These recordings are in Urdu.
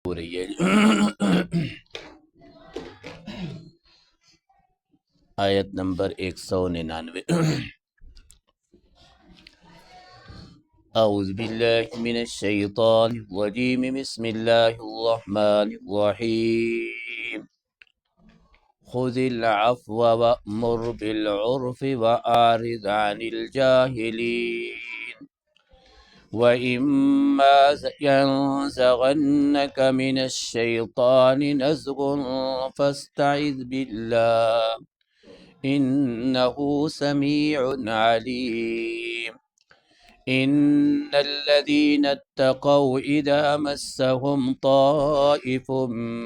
ہو رہی ہے آیت نمبر 199 اعوذ باللہ من الشیطان الرجیم بسم اللہ الرحمن الرحیم خذ العفو وأمر بالعرف وأعرض عن الجاهلين وإما ينزغنك من الشيطان نزغ فاستعذ بالله إنه سميع عليم إن الذين اتقوا إذا مسهم طائف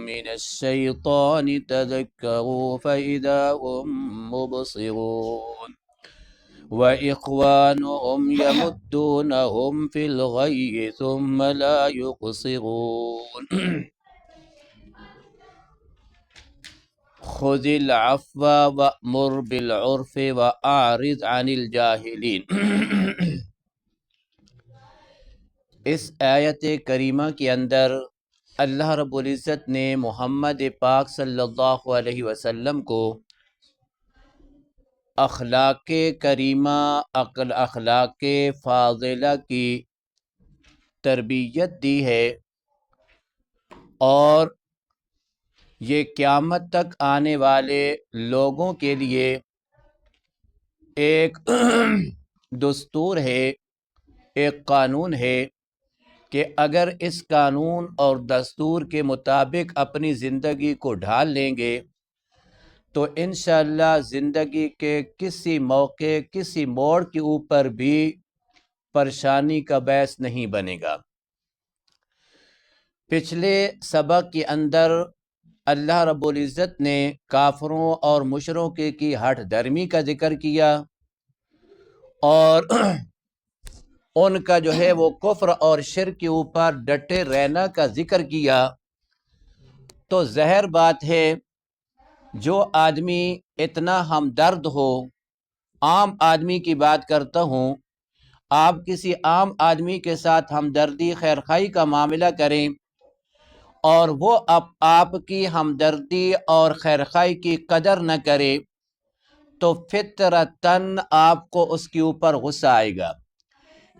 من الشيطان تذكروا فإذا هم مبصرون وإخوانهم يمدونهم في الغي ثم لا يقصرون خذ العفو وأمر بالعرف وأعرض عن الجاهلين اس آیت کریمہ کے اندر اللہ رب العزت نے محمد پاک صلی اللہ علیہ وسلم کو اخلاق کریمہ اخلاق فاضلہ کی تربیت دی ہے، اور یہ قیامت تک آنے والے لوگوں کے لیے ایک دستور ہے، ایک قانون ہے کہ اگر اس قانون اور دستور کے مطابق اپنی زندگی کو ڈھال لیں گے تو انشاءاللہ زندگی کے کسی موقع کسی موڑ کے اوپر بھی پریشانی کا باعث نہیں بنے گا۔ پچھلے سبق کے اندر اللہ رب العزت نے کافروں اور مشرکوں کی ہٹ دھرمی کا ذکر کیا اور ان کا جو ہے وہ کفر اور شرک کے اوپر ڈٹے رہنا کا ذکر کیا۔ تو ظاہر بات ہے جو آدمی اتنا ہمدرد ہو، عام آدمی کی بات کرتا ہوں، آپ کسی عام آدمی کے ساتھ ہمدردی خیرخواہی کا معاملہ کریں اور وہ آپ کی ہمدردی اور خیرخواہی کی قدر نہ کرے تو فطرتاً آپ کو اس کے اوپر غصہ آئے گا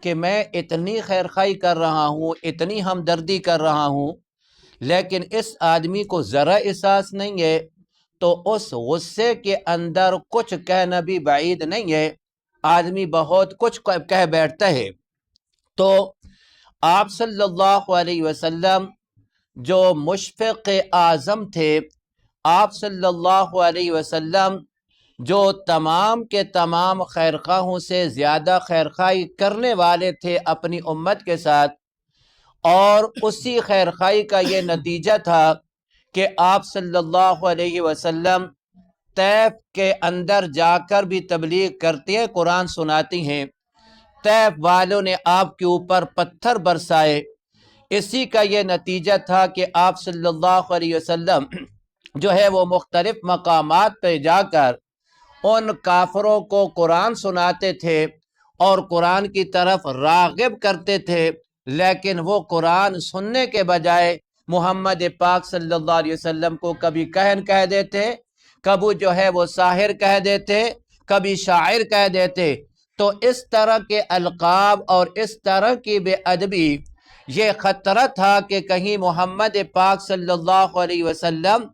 کہ میں اتنی خیرخواہی کر رہا ہوں، اتنی ہمدردی کر رہا ہوں، لیکن اس آدمی کو ذرا احساس نہیں ہے، تو اس غصے کے اندر کچھ کہنا بھی بعید نہیں ہے، آدمی بہت کچھ کہہ بیٹھتا ہے۔ تو آپ صلی اللہ علیہ وسلم جو مشفق اعظم تھے، آپ صلی اللہ علیہ وسلم جو تمام کے تمام خیرخواہوں سے زیادہ خیرخواہی کرنے والے تھے اپنی امت کے ساتھ، اور اسی خیرخواہی کا یہ نتیجہ تھا کہ آپ صلی اللہ علیہ وسلم طیف کے اندر جا کر بھی تبلیغ کرتے ہیں، قرآن سناتی ہیں، طیف والوں نے آپ کے اوپر پتھر برسائے۔ اسی کا یہ نتیجہ تھا کہ آپ صلی اللہ علیہ وسلم جو ہے وہ مختلف مقامات پہ جا کر ان کافروں کو قرآن سناتے تھے اور قرآن کی طرف راغب کرتے تھے، لیکن وہ قرآن سننے کے بجائے محمد پاک صلی اللہ علیہ وسلم کو کبھی کہن کہہ دیتے، کبھی جو ہے وہ ساحر کہہ دیتے، کبھی شاعر کہہ دیتے۔ تو اس طرح کے القاب اور اس طرح کی بے ادبی، یہ خطرہ تھا کہ کہیں محمد پاک صلی اللہ علیہ وسلم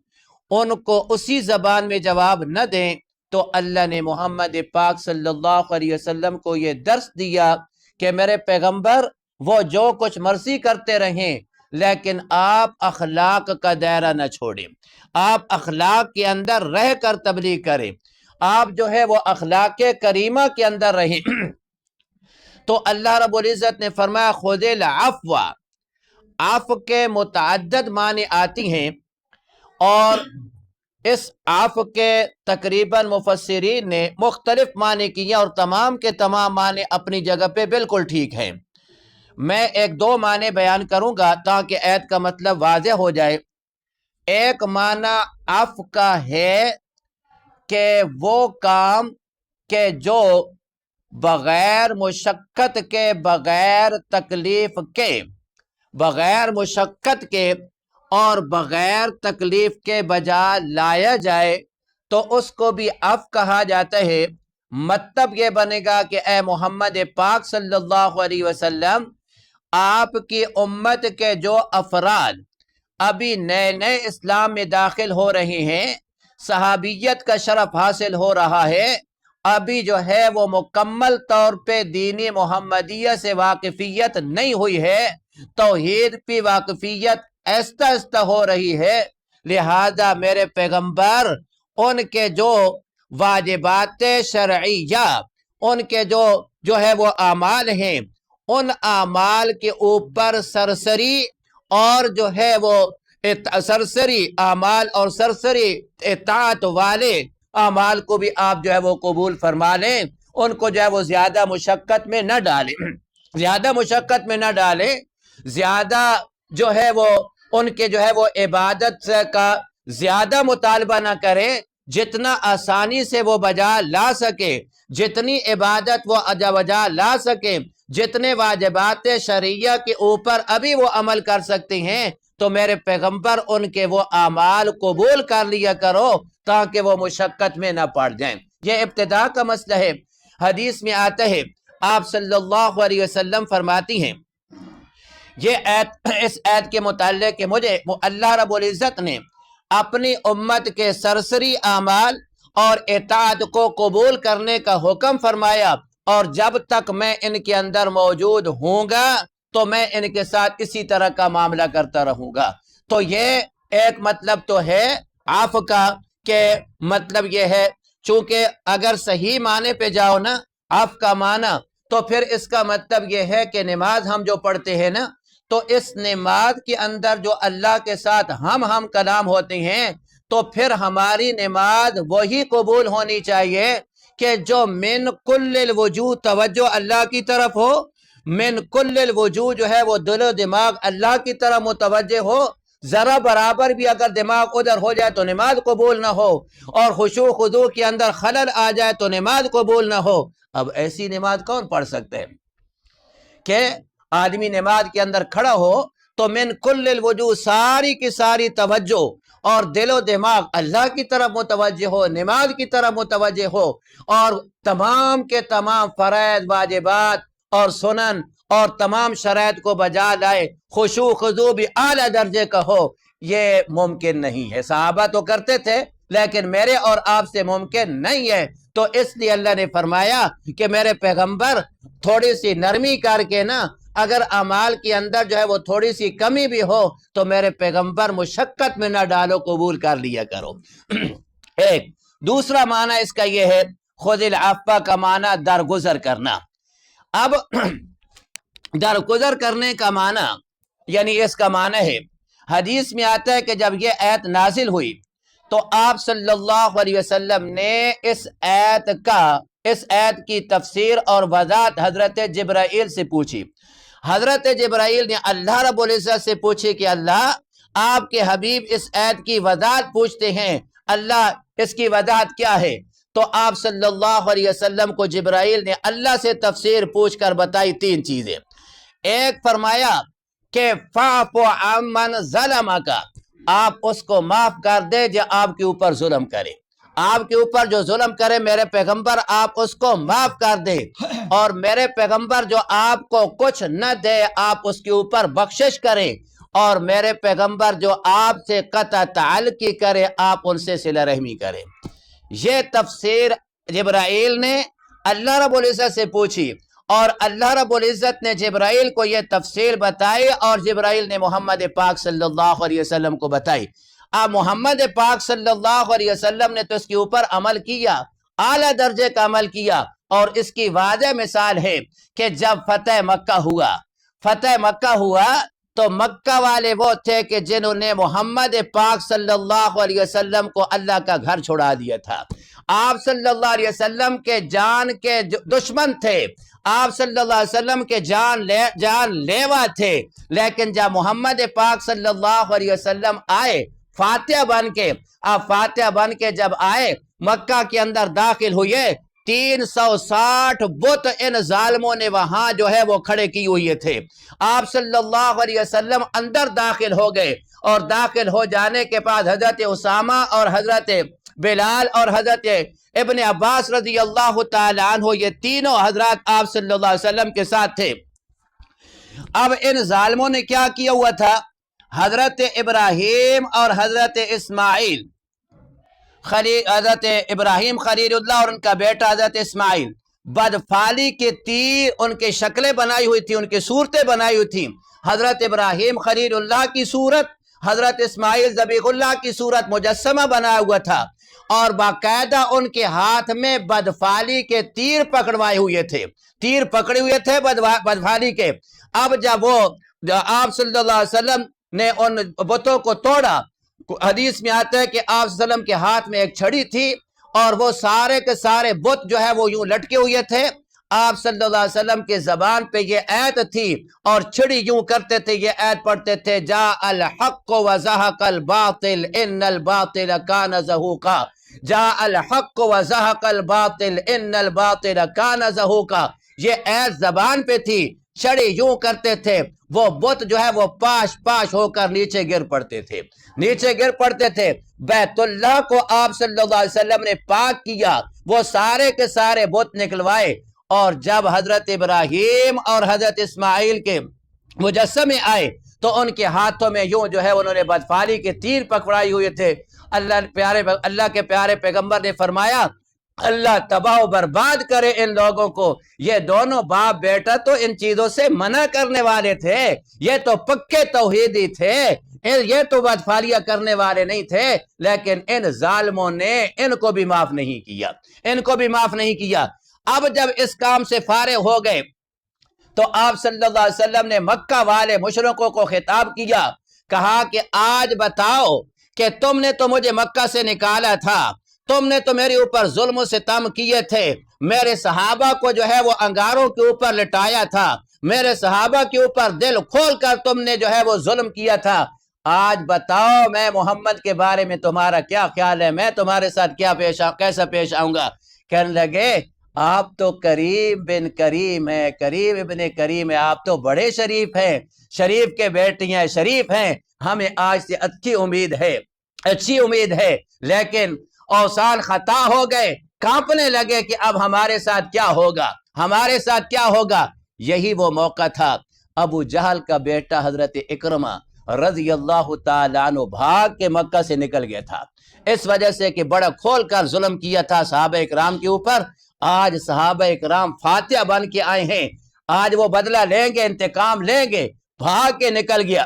ان کو اسی زبان میں جواب نہ دیں، تو اللہ نے محمد پاک صلی اللہ علیہ وسلم کو یہ درس دیا کہ میرے پیغمبر وہ جو کچھ مرضی کرتے رہیں، لیکن آپ اخلاق کا دائرہ نہ چھوڑیں، آپ اخلاق کے اندر رہ کر تبلیغ کریں، آپ جو ہے وہ اخلاق کریمہ کے اندر رہیں۔ تو اللہ رب العزت نے فرمایا خذ العفو، عفو کے متعدد معنی آتی ہیں، اور اس عفو کے تقریباً مفسرین نے مختلف معنی کیے اور تمام کے تمام معنی اپنی جگہ پہ بالکل ٹھیک ہیں۔ میں ایک دو معنی بیان کروں گا تاکہ آیت کا مطلب واضح ہو جائے۔ ایک معنی عفو کا ہے کہ وہ کام کہ جو بغیر مشقت کے، بغیر تکلیف کے، بغیر مشقت کے اور بغیر تکلیف کے بجا لایا جائے تو اس کو بھی عفو کہا جاتا ہے۔ مطلب یہ بنے گا کہ اے محمد پاک صلی اللہ علیہ وسلم، آپ کی امت کے جو افراد ابھی نئے نئے اسلام میں داخل ہو رہے ہیں، صحابیت کا شرف حاصل ہو رہا ہے، ابھی جو ہے وہ مکمل طور پہ دینی محمدیہ سے واقفیت نہیں ہوئی ہے، توحید پہ واقفیت ایستا ایستا ہو رہی ہے، لہذا میرے پیغمبر ان کے جو واجبات شرعیہ، ان کے جو ہے وہ اعمال ہیں، ان اعمال کے اوپر سرسری اور جو ہے وہ سرسری اعمال اور سرسری اطاعت والے اعمال کو بھی آپ جو ہے وہ قبول فرما لیں، ان کو جو ہے وہ زیادہ مشقت میں نہ ڈالیں، زیادہ مشقت میں نہ ڈالیں، زیادہ جو ہے وہ ان کے جو ہے وہ عبادت کا زیادہ مطالبہ نہ کریں، جتنا آسانی سے وہ بجا لا سکے، جتنی عبادت وہ بجا لا سکے، جتنے واجبات شرعیہ کے اوپر ابھی وہ عمل کر سکتے ہیں، تو میرے پیغمبر ان کے وہ اعمال قبول کر لیا کرو تاکہ وہ مشقت میں نہ پڑ جائیں۔ یہ ابتدا کا مسئلہ ہے۔ حدیث میں آتا ہے، آپ صلی اللہ علیہ وسلم فرماتی ہیں، یہ اس عید کے متعلق کہ مجھے اللہ رب العزت نے اپنی امت کے سرسری اعمال اور اطاعت کو قبول کرنے کا حکم فرمایا، اور جب تک میں ان کے اندر موجود ہوں گا تو میں ان کے ساتھ اسی طرح کا معاملہ کرتا رہوں گا۔ تو یہ ایک مطلب تو ہے عفو کا، کہ مطلب یہ ہے چونکہ اگر صحیح معنی پہ جاؤ نا عفو کا معنی، تو پھر اس کا مطلب یہ ہے کہ نماز ہم جو پڑھتے ہیں نا، تو اس نماز کے اندر جو اللہ کے ساتھ ہم کلام ہوتے ہیں، تو پھر ہماری نماز وہی قبول ہونی چاہیے کہ جو من کل الوجوہ توجہ اللہ کی طرف ہو، من کل الوجوہ جو ہے وہ دل و دماغ اللہ کی طرف متوجہ ہو، ذرا برابر بھی اگر دماغ ادھر ہو جائے تو نماز قبول نہ ہو، اور خشوع خضوع کے اندر خلل آ جائے تو نماز قبول نہ ہو۔ اب ایسی نماز کون پڑھ سکتے ہیں کہ آدمی نماز کے اندر کھڑا ہو تو من کل الوجوہ ساری کی ساری توجہ اور دل و دماغ اللہ کی طرف متوجہ ہو، نماز کی طرف متوجہ ہو، اور تمام کے تمام فرائض واجبات اور سنن اور تمام شرائط کو بجا لائے، خشوع خضوع بھی اعلیٰ درجے کا ہو، یہ ممکن نہیں ہے۔ صحابہ تو کرتے تھے لیکن میرے اور آپ سے ممکن نہیں ہے، تو اس لیے اللہ نے فرمایا کہ میرے پیغمبر تھوڑی سی نرمی کر کے نا، اگر اعمال کے اندر جو ہے وہ تھوڑی سی کمی بھی ہو تو میرے پیغمبر مشقت میں نہ ڈالو، قبول کر لیا کرو۔ ایک دوسرا معنی اس کا یہ ہے، خذ العفو کا معنی درگزر کرنا۔ اب درگزر کرنے کا معنی یعنی اس کا معنی ہے، حدیث میں آتا ہے کہ جب یہ آیت نازل ہوئی تو آپ صلی اللہ علیہ وسلم نے اس آیت کی تفسیر اور وضاحت حضرت جبرائیل سے پوچھی۔ حضرت جبرائیل نے اللہ رب العزت سے پوچھی کہ اللہ، آپ کے حبیب اس آیت کی وضاحت پوچھتے ہیں، اللہ اس کی وضاحت کیا ہے؟ تو آپ صلی اللہ علیہ وسلم کو جبرائیل نے اللہ سے تفسیر پوچھ کر بتائی تین چیزیں۔ ایک فرمایا کہ فاعف عمن ظلمک، آپ اس کو معاف کر دے جو آپ کے اوپر ظلم کرے، آپ کے اوپر جو ظلم کرے میرے پیغمبر آپ اس کو معاف کر دے، اور میرے پیغمبر جو آپ کو کچھ نہ دے آپ اس کے اوپر بخشش کریں، اور میرے پیغمبر جو آپ سے قطع تعلقی کرے آپ ان سے صلہ رحمی کریں۔ یہ تفسیر جبرائیل نے اللہ رب العزت سے پوچھی، اور اللہ رب العزت نے جبرائیل کو یہ تفسیر بتائی، اور جبرائیل نے محمد پاک صلی اللہ علیہ وسلم کو بتائی۔ اب محمد پاک صلی اللہ علیہ وسلم نے تو اس کے اوپر عمل کیا، اعلیٰ درجے کا عمل کیا، اور اس کی واضح مثال ہے کہ جب فتح مکہ ہوا تو مکہ والے وہ تھے کہ جنہوں نے محمد پاک صلی اللہ علیہ وسلم کو اللہ کا گھر چھڑا دیا تھا۔ آپ صلی اللہ علیہ وسلم کے جان کے دشمن تھے، آپ صلی اللہ علیہ وسلم کے جان لیوا تھے، لیکن جب محمد پاک صلی اللہ علیہ وسلم آئے فاتح بن کے، اب فاتح بن کے جب آئے مکہ کے اندر داخل ہوئے، 360 بت ان ظالموں نے وہاں جو ہے وہ کھڑے کی ہوئے تھے۔ آپ صلی اللہ علیہ وسلم اندر داخل ہو گئے، اور داخل ہو جانے کے بعد حضرت اسامہ اور حضرت بلال اور حضرت ابن عباس رضی اللہ تعالیٰ عنہ یہ تینوں حضرات آپ صلی اللہ علیہ وسلم کے ساتھ تھے۔ اب ان ظالموں نے کیا کیا ہوا تھا؟ حضرت ابراہیم اور حضرت اسماعیل، حضرت ابراہیم خلیل اللہ اور ان کا بیٹا حضرت اسماعیل، بدفالی کے تیر ان کے شکلیں بنائی ہوئی تھی، ان کی صورتیں بنائی ہوئی تھی۔ حضرت ابراہیم خلیل اللہ کی صورت، حضرت اسماعیل ذبیح اللہ کی صورت مجسمہ بنا ہوا تھا، اور باقاعدہ ان کے ہاتھ میں بدفالی کے تیر پکڑوائے ہوئے تھے، تیر پکڑے ہوئے تھے بدفالی کے۔ اب جب وہ آپ صلی اللہ علیہ وسلم نے ان بتوں کو توڑا، حدیث میں آتا ہے کہ آپ صلی اللہ علیہ وسلم کے ہاتھ میں ایک چھڑی تھی، اور وہ سارے کے سارے بت جو ہے وہ یوں لٹکے ہوئے تھے۔ آپ صلی اللہ علیہ وسلم کے زبان پہ یہ آیت تھی، اور چھڑی یوں کرتے تھے، یہ آیت پڑھتے تھے، جاء الحق وزہق الباطل ان الباطل کان زہوقا، جاء الحق وزہق الباطل ان الباطل کان زہوقا۔ یہ آیت زبان پہ تھی، چھڑی یوں کرتے تھے، وہ بت جو ہے وہ پاش پاش ہو کر نیچے گر پڑتے تھے، نیچے گر پڑتے تھے۔ بیت اللہ کو آپ صلی اللہ علیہ وسلم نے پاک کیا، وہ سارے کے سارے بت نکلوائے، اور جب حضرت ابراہیم اور حضرت اسماعیل کے مجسمے آئے تو ان کے ہاتھوں میں یوں جو ہے انہوں نے بدفالی کے تیر پکڑائے ہوئے تھے۔ اللہ کے پیارے پیغمبر نے فرمایا، اللہ تباہ و برباد کرے ان لوگوں کو، یہ دونوں باپ بیٹا تو ان چیزوں سے منع کرنے والے تھے، یہ تو پکے توحیدی تھے، یہ تو بدفالیاں کرنے والے نہیں تھے، لیکن ان ظالموں نے ان کو بھی معاف نہیں کیا، ان کو بھی معاف نہیں کیا۔ اب جب اس کام سے فارغ ہو گئے تو آپ صلی اللہ علیہ وسلم نے مکہ والے مشرکوں کو خطاب کیا، کہا کہ آج بتاؤ کہ تم نے تو مجھے مکہ سے نکالا تھا، تم نے تو میرے اوپر ظلم و ستم کیے تھے، میرے صحابہ کو جو ہے وہ انگاروں کے اوپر لٹایا تھا، میرے صحابہ کے اوپر دل کھول کر تم نے جو ہے وہ ظلم کیا تھا، آج بتاؤ میں محمد کے بارے میں تمہارا کیا خیال ہے، میں تمہارے ساتھ کیسا پیش آؤں گا؟ کہنے لگے آپ تو کریم بن کریم ہے، کریم ابن کریم ہے، آپ تو بڑے شریف ہیں، شریف کے بیٹی ہیں، شریف ہیں، ہمیں آج سے اچھی امید ہے، لیکن اوصال خطا ہو گئے، کانپنے لگے کہ اب ہمارے ساتھ کیا ہوگا، ہمارے ساتھ کیا ہوگا۔ یہی وہ موقع تھا، ابو جہل کا بیٹا حضرت اکرمہ رضی اللہ تعالیٰ عنہ بھاگ کے مکہ سے نکل گیا تھا، اس وجہ سے کہ بڑا کھول کر ظلم کیا تھا صحابہ اکرام کے اوپر۔ آج صحابہ اکرام فاتح بن کے آئے ہیں، آج وہ بدلہ لیں گے، انتقام لیں گے، بھاگ کے نکل گیا۔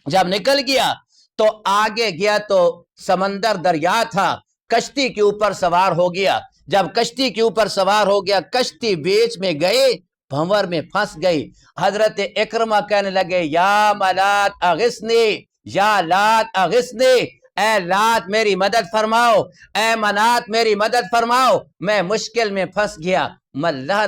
جب نکل گیا تو آگے گیا تو سمندر دریا تھا، کشتی کے اوپر سوار ہو گیا، جب کشتی کے اوپر سوار ہو گیا کشتی بیچ میں گئے، بھنور میں پھنس گئی۔ حضرت اکرمہ کہنے لگے یا ملات اغثنی، یا لات اغثنی، اے لات میری مدد فرماؤ، اے منات میری مدد فرماؤ، میں مشکل میں پھنس گیا۔ اللہ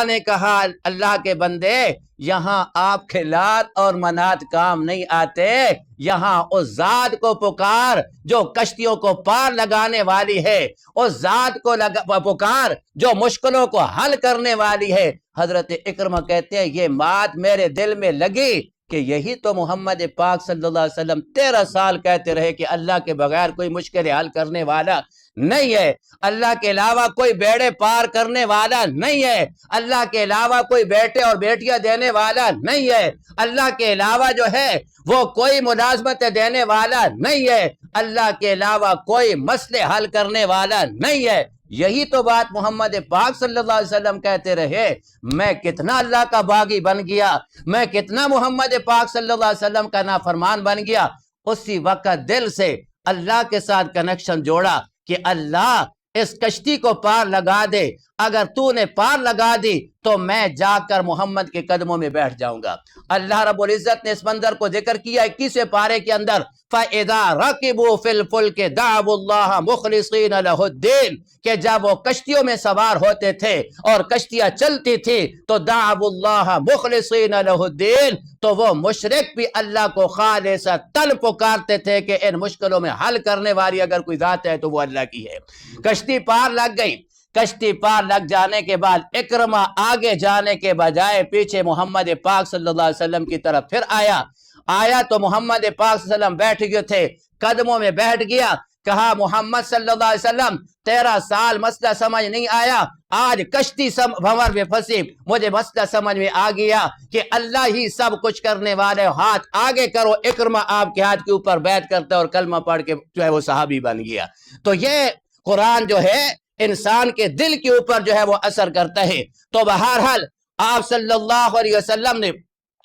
نے کہا اللہ کے بندے، یہاں آپ کے لات اور منات کام نہیں آتے، یہاں اس ذات کو پکار جو کشتیوں کو پار لگانے والی ہے، اس ذات کو پکار جو مشکلوں کو حل کرنے والی ہے۔ حضرت اکرمہ کہتے ہیں یہ بات میرے دل میں لگی کہ یہی تو محمد پاک صلی اللہ علیہ وسلم 13 سال کہتے رہے کہ اللہ کے بغیر کوئی مشکل حل کرنے والا نہیں ہے، اللہ کے علاوہ کوئی بیڑے پار کرنے والا نہیں ہے، اللہ کے علاوہ کوئی بیٹے اور بیٹیاں دینے والا نہیں ہے، اللہ کے علاوہ جو ہے وہ کوئی ملازمت دینے والا نہیں ہے، اللہ کے علاوہ کوئی مسئلے حل کرنے والا نہیں ہے۔ یہی تو بات محمد پاک صلی اللہ علیہ وسلم کہتے رہے، میں کتنا اللہ کا باغی بن گیا، میں کتنا محمد پاک صلی اللہ علیہ وسلم کا نافرمان بن گیا۔ اسی وقت دل سے اللہ کے ساتھ کنیکشن جوڑا کہ اللہ اس کشتی کو پار لگا دے، اگر تو نے پار لگا دی تو میں جا کر محمد کے قدموں میں بیٹھ جاؤں گا۔ اللہ رب العزت نے اس منظر کو ذکر کیا 21ویں پارے کے اندر، فَإِذَا رَكِبُوا فِي الْفُلْكِ دَعَوُا اللَّهَ مُخْلِصِينَ لَهُ الدِّينَ، کہ جب وہ کشتیوں میں سوار ہوتے تھے اور کشتیاں چلتی تھی تو دعوا اللہ مخلصین لہ الدین، تو وہ مشرک بھی اللہ کو خالصتاً پکارتے تھے کہ ان مشکلوں میں حل کرنے والی اگر کوئی ذات ہے تو وہ اللہ کی ہے۔ کشتی پار لگ گئی، کشتی پار لگ جانے کے بعد اکرمہ آگے جانے کے بجائے پیچھے محمد پاک صلی اللہ علیہ وسلم کی طرف پھر آیا تو محمد پاک صلی اللہ علیہ وسلم بیٹھ گئے تھے، قدموں میں بیٹھ گیا، کہا محمد صلی اللہ علیہ وسلم 13 سال مسئلہ سمجھ نہیں آیا، آج کشتی بھنور میں پھنسی، مجھے مسئلہ سمجھ میں آ گیا کہ اللہ ہی سب کچھ کرنے والے، ہاتھ آگے کرو۔ اکرمہ آپ کے ہاتھ کے اوپر بیعت کرتا اور کلمہ پڑھ کے جو ہے وہ صحابی بن گیا۔ تو یہ قرآن جو ہے انسان کے دل کے اوپر جو ہے وہ اثر کرتا ہے۔ تو بہرحال آپ صلی اللہ علیہ وسلم نے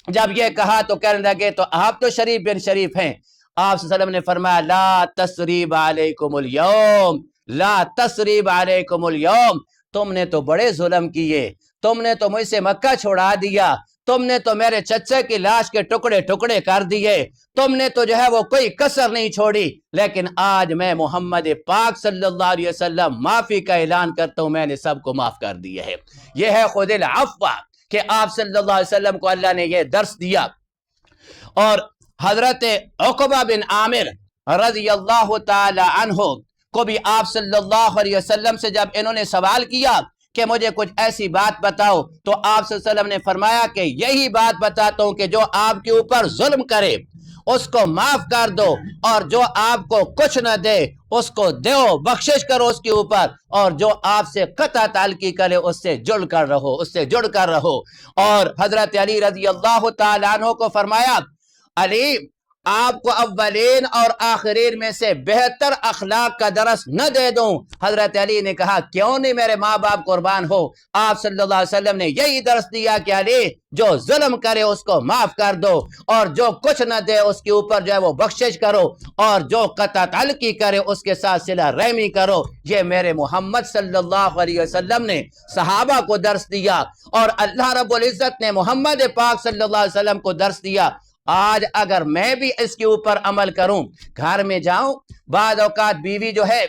جب یہ کہا تو کہنے لگے تو آپ تو شریف بن شریف ہیں۔ آپ صلی اللہ علیہ وسلم نے فرمایا لا تثریب علیکم اليوم، لا تثریب علیکم اليوم، تم نے تو بڑے ظلم کیے، تم نے تو مجھ سے مکہ چھوڑا دیا، تم نے تو میرے چچا کی لاش کے ٹکڑے ٹکڑے کر دیے، تم نے تو جو ہے وہ کوئی کسر نہیں چھوڑی، لیکن آج میں محمد پاک صلی اللہ علیہ وسلم معافی کا اعلان کرتا ہوں، میں نے سب کو معاف کر دیا ہے۔ یہ ہے خود العفو کہ آپ صلی اللہ علیہ وسلم کو اللہ نے یہ درس دیا۔ اور حضرت عقبہ بن عامر رضی اللہ تعالی عنہ کو بھی آپ صلی اللہ علیہ وسلم سے جب انہوں نے سوال کیا کہ مجھے کچھ ایسی بات بتاؤ تو آپ صلی اللہ علیہ وسلم نے فرمایا کہ یہی بات بتاتا ہوں کہ جو آپ کے اوپر ظلم کرے اس کو معاف کر دو، اور جو آپ کو کچھ نہ دے اس کو دو، بخشش کرو اس کے اوپر، اور جو آپ سے قطع تعلقی کرے اس سے جڑ کر رہو، اس سے جڑ کر رہو۔ اور حضرت علی رضی اللہ تعالیٰ عنہ کو فرمایا علی آپ کو اولین اور آخرین میں سے بہتر اخلاق کا درس نہ دے دوں؟ حضرت علی نے کہا کیوں نہیں میرے ماں باپ قربان ہو۔ آپ صلی اللہ علیہ وسلم نے یہی درس دیا کہ علی جو ظلم کرے اس کو معاف کر دو، اور جو کچھ نہ دے اس کے اوپر جو ہے وہ بخشش کرو، اور جو قطع تعلقی کرے اس کے ساتھ صلہ رحمی کرو۔ یہ میرے محمد صلی اللہ علیہ وسلم نے صحابہ کو درس دیا، اور اللہ رب العزت نے محمد پاک صلی اللہ علیہ وسلم کو درس دیا۔ آج اگر میں بھی اس کے اوپر عمل کروں، گھر میں جاؤں، بعض اوقات بیوی جو ہے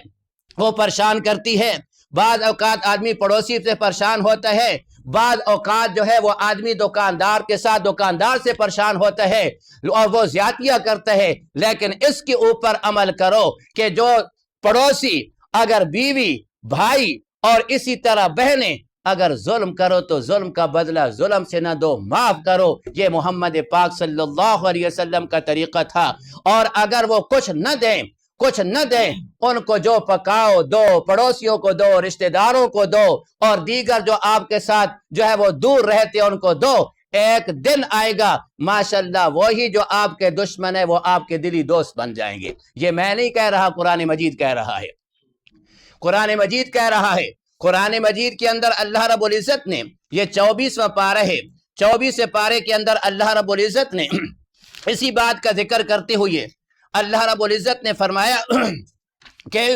وہ پریشان کرتی ہے، بعض اوقات آدمی پڑوسی سے پریشان ہوتا ہے، بعض اوقات جو ہے وہ آدمی دکاندار کے ساتھ دکاندار سے پریشان ہوتا ہے اور وہ زیادتیاں کرتا ہے، لیکن اس کے اوپر عمل کرو کہ جو پڑوسی، اگر بیوی، بھائی اور اسی طرح بہنیں اگر ظلم کرو تو ظلم کا بدلہ ظلم سے نہ دو، معاف کرو۔ یہ محمد پاک صلی اللہ علیہ وسلم کا طریقہ تھا۔ اور اگر وہ کچھ نہ دیں ان کو جو پکاؤ دو، پڑوسیوں کو دو، رشتہ داروں کو دو، اور دیگر جو آپ کے ساتھ جو ہے وہ دور رہتے ان کو دو۔ ایک دن آئے گا ماشاءاللہ وہی جو آپ کے دشمن ہے وہ آپ کے دلی دوست بن جائیں گے۔ یہ میں نہیں کہہ رہا، قرآن مجید کہہ رہا ہے، قرآن مجید کہہ رہا ہے۔ قرآن مجید کے اندر اللہ رب العزت نے یہ 24واں پارہ ہے، 24 پارے کے اندر اللہ رب العزت نے اسی بات کا ذکر کرتے ہوئے اللہ رب العزت نے فرمایا کہ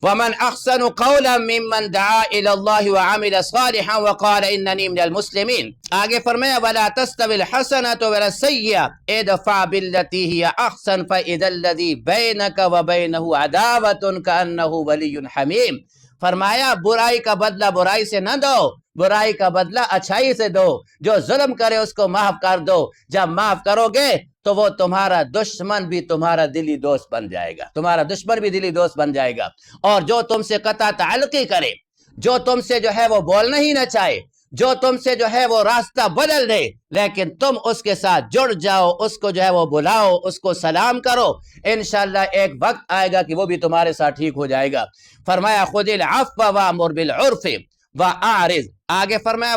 وَمَنْ أَحْسَنُ قَوْلًا مِّمَّنْ دَعَا إِلَى اللَّهِ وَعَمِلَ صَالِحًا وَقَالَ إِنَّنِي مِنَ الْمُسْلِمِينَ۔ آگے فرمایا وَلَا تَسْتَوِي الْحَسَنَةُ وَلَا السَّيِّئَةُ ادْفَعْ بِالَّتِي هِيَ أَحْسَنُ فَإِذَا الَّذِي بَيْنَكَ وَبَيْنَهُ عَدَاوَةٌ كَأَنَّهُ وَلِيٌّ حَمِيمٌ۔ فرمایا برائی کا بدلہ برائی سے نہ دو، برائی کا بدلہ اچھائی سے دو، جو ظلم کرے اس کو معاف کر دو۔ جب معاف کرو گے تو وہ تمہارا دشمن بھی تمہارا دلی دوست بن جائے گا، تمہارا دشمن بھی دلی دوست بن جائے گا۔ اور جو تم سے قطع تعلقی کرے، جو تم سے جو ہے وہ بولنا ہی نہ چاہے، جو تم سے جو ہے وہ راستہ بدل دے، لیکن تم اس کے ساتھ جڑ جاؤ، اس کو جو ہے وہ بلاؤ، اس کو سلام کرو، انشاءاللہ ایک وقت آئے گا کہ وہ بھی تمہارے ساتھ ٹھیک ہو جائے گا۔ فرمایا خذ العفو وامر بالعرف واعرض، آگے فرمایا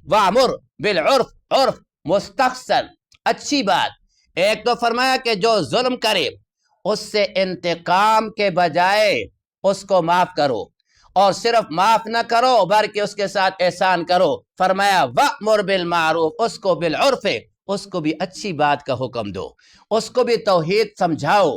وامر بالعرف، عرف مستحسن، اچھی بات۔ ایک تو فرمایا کہ جو ظلم کرے اس سے انتقام کے بجائے اس کو معاف کرو، اور صرف معاف نہ کرو بلکہ اس کے ساتھ احسان کرو۔ فرمایا وَأْمُرْ بِالْمَعْرُوفِ، اس کو بالعرف، اس کو بھی اچھی بات کا حکم دو، اس کو بھی توحید سمجھاؤ،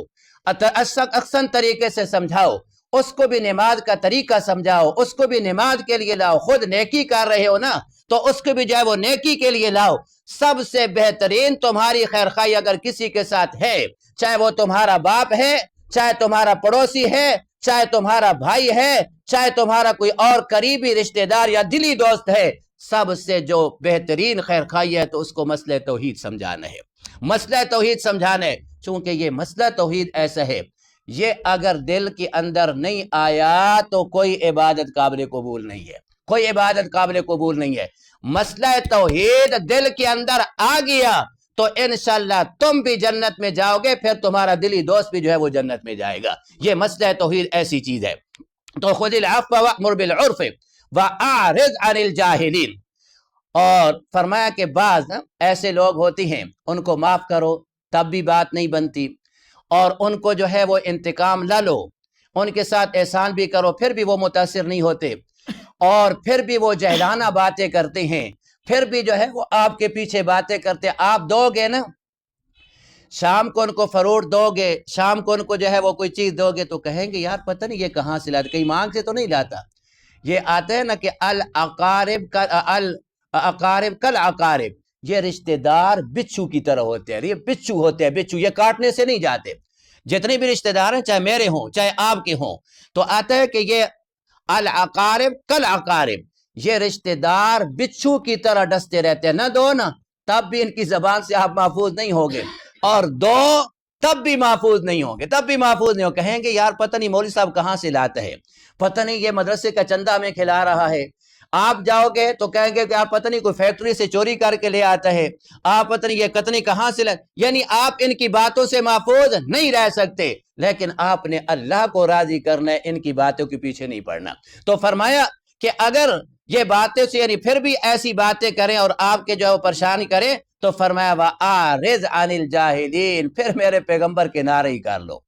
احسن طریقے سے سمجھاؤ، اس کو بھی نماز کا طریقہ سمجھاؤ، اس کو بھی نماز کے لیے لاؤ۔ خود نیکی کر رہے ہو نا تو اس کو بھی جو ہے وہ نیکی کے لیے لاؤ۔ سب سے بہترین تمہاری خیرخواہی اگر کسی کے ساتھ ہے، چاہے وہ تمہارا باپ ہے، چاہے تمہارا پڑوسی ہے، چاہے تمہارا بھائی ہے، چاہے تمہارا کوئی اور قریبی رشتہ دار یا دلی دوست ہے، سب سے جو بہترین خیرخواہی ہے تو اس کو مسئلہ توحید سمجھانا ہے، مسئلہ توحید سمجھانا ہے۔ چونکہ یہ مسئلہ توحید ایسا ہے، یہ اگر دل کے اندر نہیں آیا تو کوئی عبادت قابل قبول نہیں ہے، کوئی عبادت قابل قبول نہیں ہے۔ مسئلہ توحید دل کے اندر آ گیا تو انشاءاللہ تم بھی جنت میں جاؤ گے، پھر تمہارا دلی دوست بھی جو ہے وہ جنت میں جائے گا۔ یہ مسئلہ توحید ایسی چیز ہے۔ تو خذ العفو وأمر بالعرف وأعرض عن الجاہلین، اور فرمایا کہ بعض ایسے لوگ ہوتے ہیں ان کو معاف کرو تب بھی بات نہیں بنتی، اور ان کو جو ہے وہ انتقام نہ لو، ان کے ساتھ احسان بھی کرو پھر بھی وہ متاثر نہیں ہوتے، اور پھر بھی وہ جہلانہ باتیں کرتے ہیں، پھر بھی جو ہے وہ آپ کے پیچھے باتیں کرتے۔ آپ دو گے نا، شام کو ان کو فروٹ دو گے، شام کو ان کو جو ہے وہ کوئی چیز دو گے تو کہیں گے یار پتہ نہیں یہ کہاں سے لاتا، کہیں مانگ سے تو نہیں لاتا۔ یہ آتا ہے نا کہ الاقارب کالاقارب، یہ رشتہ دار بچھو کی طرح ہوتے ہیں، یہ بچھو ہوتے ہیں، بچھو یہ کاٹنے سے نہیں جاتے۔ جتنے بھی رشتہ دار ہیں چاہے میرے ہوں چاہے آپ کے ہوں، تو آتا ہے کہ یہ الاقارب کالاقارب، یہ رشتہ دار بچھو کی طرح ڈستے رہتے ہیں، نہ دو نا تب بھی ان کی زبان سے آپ محفوظ نہیں ہوگے، اور دو تب بھی محفوظ نہیں ہوں گے، تب بھی محفوظ نہیں ہوں، کہیں گے یار پتہ نہیں مولوی صاحب کہاں سے لاتا ہے، پتہ نہیں یہ مدرسے کا چندہ میں کھلا رہا ہے۔ آپ جاؤ گے تو کہیں گے کہ آپ پتہ نہیں کوئی فیکٹری سے چوری کر کے لے آتا ہے، آپ پتہ نہیں یہ کتنی کہاں سے یعنی آپ ان کی باتوں سے محفوظ نہیں رہ سکتے، لیکن آپ نے اللہ کو راضی کرنا ہے، ان کی باتوں کے پیچھے نہیں پڑنا۔ تو فرمایا کہ اگر یہ باتیں سے یعنی پھر بھی ایسی باتیں کریں اور آپ کے جو ہے وہ پریشانی کریں تو فرمایا وَأَعْرِضْ عَنِ الْجَاهِلِينَ، پھر میرے پیغمبر کنارے ہی کر لو،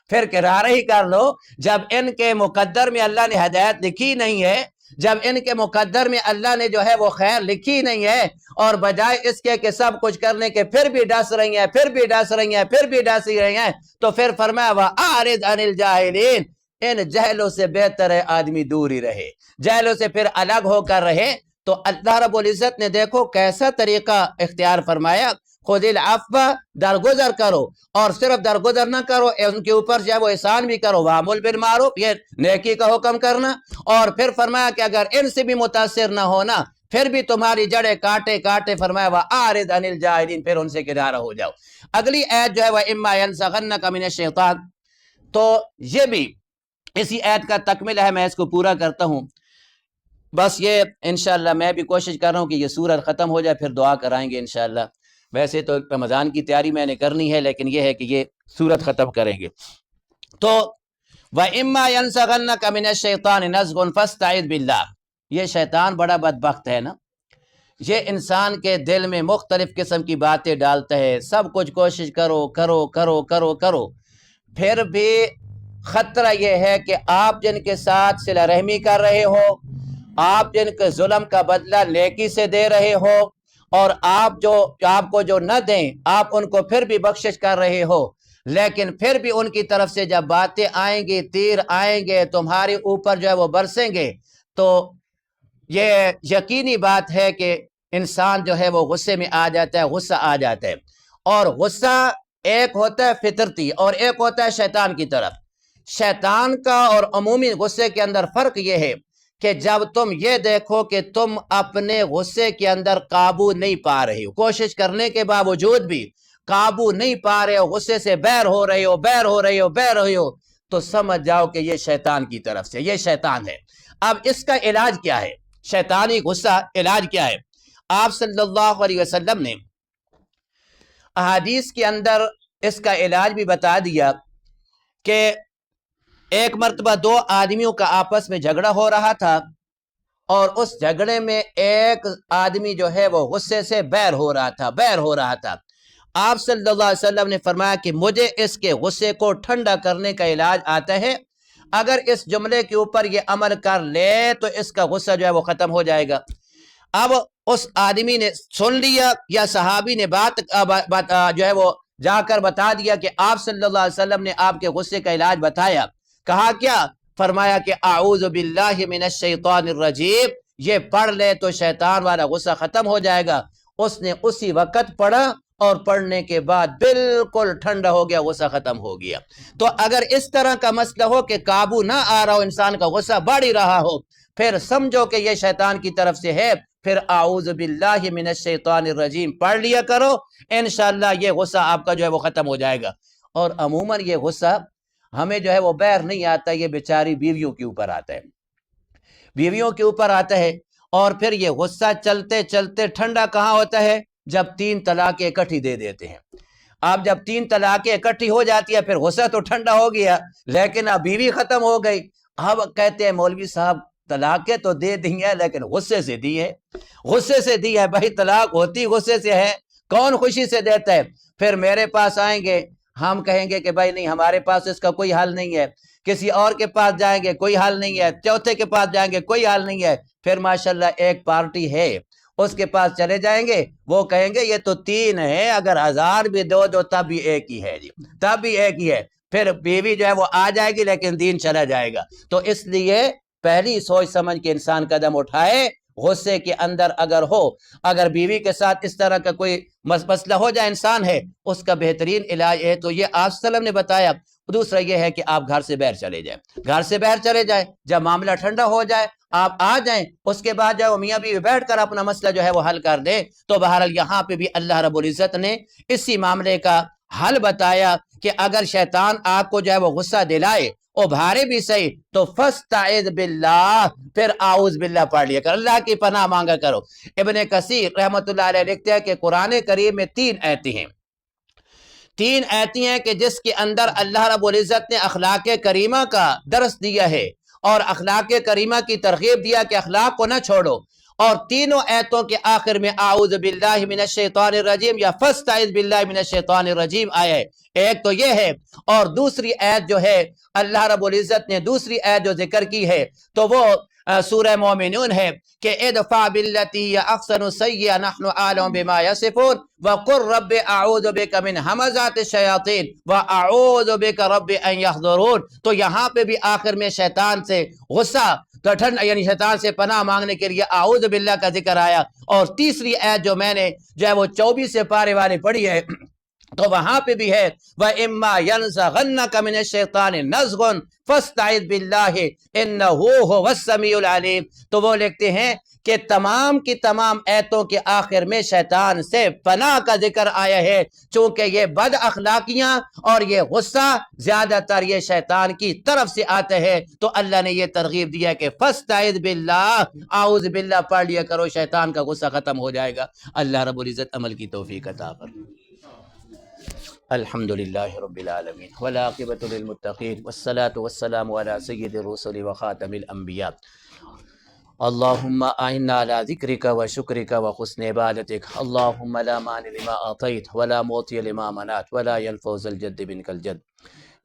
پھر کنارے ہی کر لو۔ جب ان کے مقدر میں اللہ نے ہدایت لکھی نہیں ہے، جب ان کے مقدر میں اللہ نے جو ہے وہ خیر لکھی نہیں ہے، اور بجائے اس کے کہ سب کچھ کرنے کے پھر بھی ڈس رہی ہیں، پھر بھی ڈس رہی ہیں، پھر بھی ڈس رہی ہیں، تو پھر فرمایا وَأَعْرِضْ عَنِ الْجَاهِلِينَ، ان جہلوں سے بہتر ہے آدمی دور ہی رہے، جہلوں سے پھر الگ ہو کر رہے۔ تو اللہ رب العزت نے دیکھو کیسا طریقہ اختیار فرمایا، خذ العفو، درگزر کرو، اور صرف درگزر نہ کرو، ان کے اوپر جو ہے وہ احسان بھی کرو، وامر بالمعروف، یہ نیکی کا حکم کرنا، اور پھر فرمایا کہ اگر ان سے بھی متاثر نہ ہونا پھر بھی تمہاری جڑیں کاٹے کاٹے، فرمایا وَأَعْرِضْ عَنِ الْجَاهِلِينَ، پھر ان سے کنارہ ہو جاؤ۔ اگلی آیت جو ہے وَإِمَّا يَنْزَغَنَّكَ مِنَ الشَّيْطَانِ، تو یہ بھی اسی آیت کا تکمل ہے، میں اس کو پورا کرتا ہوں۔ بس یہ انشاءاللہ میں بھی کوشش کر رہا ہوں کہ یہ سورت ختم ہو جائے، پھر دعا کرائیں گے انشاءاللہ۔ ویسے تو رمضان کی تیاری میں نے کرنی ہے، لیکن یہ ہے کہ یہ سورت ختم کریں گے۔ تو وَإِمَّا يَنْزَغَنَّكَ مِنَ الشَّيْطَانِ نَزْغٌ فَاسْتَعِذْ بِاللَّهِ، یہ شیطان بڑا بدبخت ہے نا، یہ انسان کے دل میں مختلف قسم کی باتیں ڈالتا ہے، سب کچھ کوشش کرو کرو کرو کرو کرو، پھر بھی خطرہ یہ ہے کہ آپ جن کے ساتھ صلہ رحمی کر رہے ہو، آپ جن کے ظلم کا بدلہ نیکی سے دے رہے ہو، اور آپ کو جو نہ دیں آپ ان کو پھر بھی بخشش کر رہے ہو، لیکن پھر بھی ان کی طرف سے جب باتیں آئیں گی، تیر آئیں گے، تمہارے اوپر جو ہے وہ برسیں گے، تو یہ یقینی بات ہے کہ انسان جو ہے وہ غصے میں آ جاتا ہے، غصہ آ جاتا ہے، اور غصہ ایک ہوتا ہے فطرتی اور ایک ہوتا ہے شیطان کی طرف۔ شیطان کا اور عمومی غصے کے اندر فرق یہ ہے کہ جب تم یہ دیکھو کہ تم اپنے غصے کے اندر قابو نہیں پا رہے ہو، کوشش کرنے کے باوجود بھی قابو نہیں پا رہے ہو، غصے سے بیر ہو رہے ہو، بیر ہو رہے ہو، بیر ہو رہے ہو، تو سمجھ جاؤ کہ یہ شیطان کی طرف سے، یہ شیطان ہے۔ اب اس کا علاج کیا ہے؟ شیطانی غصہ علاج کیا ہے؟ آپ صلی اللہ علیہ وسلم نے احادیث کے اندر اس کا علاج بھی بتا دیا کہ ایک مرتبہ دو آدمیوں کا آپس میں جھگڑا ہو رہا تھا، اور اس جھگڑے میں ایک آدمی جو ہے وہ غصے سے بیر ہو رہا تھا۔ آپ صلی اللہ علیہ وسلم نے فرمایا کہ مجھے اس کے غصے کو ٹھنڈا کرنے کا علاج آتا ہے، اگر اس جملے کے اوپر یہ عمل کر لے تو اس کا غصہ جو ہے وہ ختم ہو جائے گا۔ اب اس آدمی نے سن لیا، یا صحابی نے بات جو ہے وہ جا کر بتا دیا کہ آپ صلی اللہ علیہ وسلم نے آپ کے غصے کا علاج بتایا۔ کہا کیا؟ فرمایا کہ اعوذ باللہ من الشیطان الرجیم، یہ پڑھ لے تو شیطان والا غصہ ختم ہو جائے گا۔ اس نے اسی وقت پڑھا اور پڑھنے کے بعد بالکل ٹھنڈا ہو گیا، غصہ ختم ہو گیا۔ تو اگر اس طرح کا مسئلہ ہو کہ قابو نہ آ رہا ہو، انسان کا غصہ بڑھ ہی رہا ہو، پھر سمجھو کہ یہ شیطان کی طرف سے ہے، پھر اعوذ باللہ من الشیطان الرجیم پڑھ لیا کرو، انشاءاللہ یہ غصہ آپ کا جو ہے وہ ختم ہو جائے گا۔ اور عموماً یہ غصہ ہمیں جو ہے وہ بیر نہیں آتا، یہ بیچاری بیویوں کے اوپر آتا ہے، بیویوں کے اوپر آتا ہے۔ اور پھر یہ غصہ چلتے چلتے ٹھنڈا کہاں ہوتا ہے؟ جب 3 طلاقیں اکٹھی دے دیتے ہیں۔ اب جب 3 طلاقیں اکٹھی ہو جاتی ہے، پھر غصہ تو ٹھنڈا ہو گیا، لیکن اب بیوی ختم ہو گئی۔ اب کہتے ہیں مولوی صاحب طلاقیں تو دے دی ہیں لیکن غصے سے دی ہے، غصے سے دی ہے۔ بھائی طلاق ہوتی غصے سے ہے، کون خوشی سے دیتا ہے؟ پھر میرے پاس آئیں گے، ہم کہیں گے کہ بھائی نہیں، ہمارے پاس اس کا کوئی حل نہیں ہے۔ کسی اور کے پاس جائیں گے، کوئی حل نہیں ہے۔ چوتھے کے پاس جائیں گے، کوئی حل نہیں ہے۔ پھر ماشاءاللہ ایک پارٹی ہے، اس کے پاس چلے جائیں گے، وہ کہیں گے یہ تو 3 ہے، اگر 1000 بھی دو تب بھی ایک ہی ہے جی، تب بھی ایک ہی ہے۔ پھر بیوی جو ہے وہ آ جائے گی لیکن دین چلا جائے گا۔ تو اس لیے پہلی سوچ سمجھ کے انسان قدم اٹھائے۔ غصے کے اندر اگر بیوی کے ساتھ اس طرح کا کوئی مسئلہ ہو جائے، انسان ہے، اس کا بہترین علاج ہے تو یہ آپ صلی اللہ علیہ وسلم نے بتایا۔ دوسرا یہ ہے کہ آپ گھر سے باہر چلے جائیں، گھر سے باہر چلے جائیں، جب معاملہ ٹھنڈا ہو جائے آپ آ جائیں، اس کے بعد جو میاں بیوی بیٹھ کر اپنا مسئلہ جو ہے وہ حل کر دیں۔ تو بہرحال یہاں پہ بھی اللہ رب العزت نے اسی معاملے کا حل بتایا کہ اگر شیطان آپ کو جو ہے وہ غصہ دلائے، ابھارے بھی صحیح، تو فاستعذ باللہ، پھر اعوذ باللہ پڑھ لیا کر، اللہ کی پناہ مانگا کرو۔ ابن کثیر رحمۃ اللہ علیہ لکھتے ہیں کہ قرآن کریم میں 3 آیتیں ہیں، 3 آیتیں ہیں کہ جس کے اندر اللہ رب العزت نے اخلاق کریمہ کا درس دیا ہے اور اخلاق کریمہ کی ترغیب دیا کہ اخلاق کو نہ چھوڑو، اور تینوں آیتوں کے آخر میں اعوذ باللہ من الشیطان الرجیم یا فاستعذ باللہ من الشیطان الرجیم آیا ہے۔ ایک تو یہ ہے، اور دوسری آیت جو ہے اللہ رب العزت نے دوسری آیت جو ذکر کی ہے تو وہ سورہ مومنون ہے کہ ادفع باللتی ہی احسن السیئۃ نحن اعلم بما یصفون وقل رب اعوذ بک من همزات الشیاطین واعوذ بک رب ان یحضرون۔ تو یہاں پہ بھی آخر میں شیطان سے غصہ تو ٹھنڈا، یعنی شیطان سے پناہ مانگنے کے لیے اعوذ باللہ کا ذکر آیا۔ اور تیسری آیت جو میں نے جو ہے وہ 24 پارے والی پڑھی ہے تو وہاں پہ بھی ہے وَإِمَّا يَنزَغَنَّكَ مِنَ الشَّيْطَانِ نَزْغٌ فَاسْتَعِذْ بِاللَّهِ إِنَّهُ هُوَ السَّمِيعُ الْعَلِيمُ۔ تو وہ لکھتے ہیں کہ تمام کی تمام آیتوں کے آخر میں شیطان سے پناہ کا ذکر آیا ہے، چونکہ یہ بد اخلاقیاں اور یہ غصہ زیادہ تر یہ شیطان کی طرف سے آتے ہیں۔ تو اللہ نے یہ ترغیب دیا کہ فاستعذ باللہ، اعوذ باللہ پڑھ لیا کرو، شیطان کا غصہ ختم ہو جائے گا۔ اللہ رب العزت عمل کی توفیق عطا فرمائے۔ الحمدللہ رب العالمین والعاقبۃ للمتقین والصلاة والسلام علی سید الرسل وخاتم الانبیاء۔ اللہم اعنا علی ذکرک وشکرک وحسن عبادتک، اللہم لا مانع لما اعطیت ولا معطی لما منعت ولا ينفع ذا الجد منک الجد۔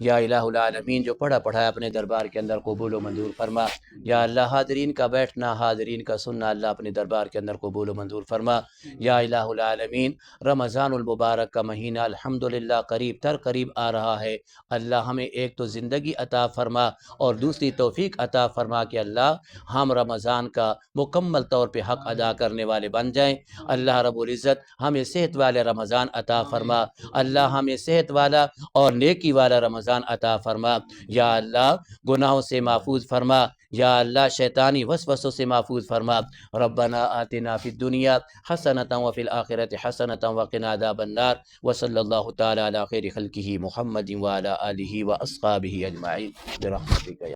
یا الہ العالمین، جو پڑھا پڑھایا اپنے دربار کے اندر قبول و منظور فرما۔ یا اللہ حاضرین کا بیٹھنا، حاضرین کا سننا اللہ اپنے دربار کے اندر قبول و منظور فرما۔ یا الہ العالمین، رمضان المبارک کا مہینہ الحمدللہ قریب تر قریب آ رہا ہے۔ اللہ ہمیں ایک تو زندگی عطا فرما اور دوسری توفیق عطا فرما کہ اللہ ہم رمضان کا مکمل طور پہ حق ادا کرنے والے بن جائیں۔ اللہ رب العزت ہمیں صحت والے رمضان عطا فرما، اللہ ہمیں صحت والا اور نیکی والا رمضان عطا فرما۔ یا اللہ گناہوں سے محفوظ فرما، یا اللہ شیطانی وسوسوں سے محفوظ فرما۔ ربنا آتنا فی الدنیا حسنۃ وفی الآخرۃ حسنۃ وقنا عذاب النار، وصلی اللہ تعالی علی خیر خلقہ محمد وعلی آلہ واصحابہ اجمعین برحمتک یا